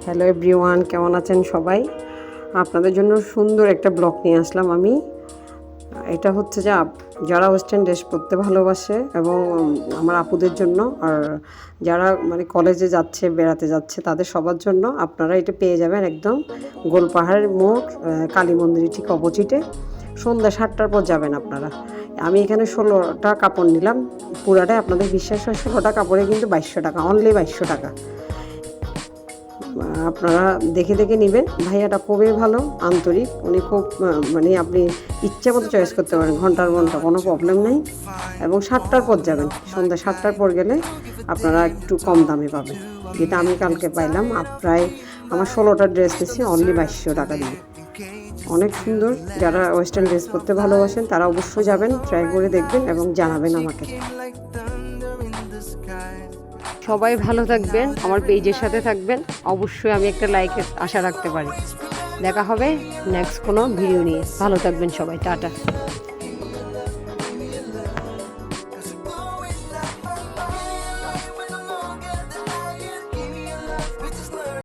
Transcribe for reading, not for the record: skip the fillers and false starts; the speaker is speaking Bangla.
হ্যালো এভরিওয়ান, কেমন আছেন সবাই? আপনাদের জন্য সুন্দর একটা ব্লগ নিয়ে আসলাম আমি। এটা হচ্ছে যে যারা ওয়েস্টার্ন ড্রেস পরতে ভালোবাসে এবং আমার আপুদের জন্য, আর যারা মানে কলেজে যাচ্ছে, বেড়াতে যাচ্ছে, তাদের সবার জন্য আপনারা এটা পেয়ে যাবেন একদম গোলপাহাড়ের মোড়, কালী মন্দিরের ঠিক অপোজিটে। সন্ধ্যা 7টার পর যাবেন আপনারা। আমি এখানে 16টা কাপড় নিলাম, পুরাটাই আপনাদের বিশ্বাস হয় 16টা কাপড়ে কিন্তু 2200 টাকা, অনলি 2200 টাকা। আপনারা দেখে দেখে নেবেন। ভাইয়াটা খুবই ভালো, আন্তরিক, উনি খুব মানে আপনি ইচ্ছা মতো চয়েস করতে পারেন, ঘন্টার ঘন্টা কোনো প্রবলেম নেই। এবং 7টার পর যাবেন, সন্ধ্যা 7টার পর গেলে আপনারা একটু কম দামে পাবেন, যেটা আমি কালকে পাইলাম। প্রায় আমার 16টা ড্রেস নিয়েছি অনলি 2200 টাকা দিয়ে। অনেক সুন্দর। যারা ওয়েস্টার্ন ড্রেস পরতে ভালোবাসেন তারা অবশ্যই যাবেন, ট্রাই করে দেখবেন এবং জানাবেন আমাকে। সবাই ভালো থাকবেন, আমার পেজের সাথে থাকবেন। অবশ্যই আমি একটা লাইকের আশা রাখতে পারি। দেখা হবে নেক্সট কোনো ভিডিও নিয়ে। ভালো থাকবেন সবাই, টাটা।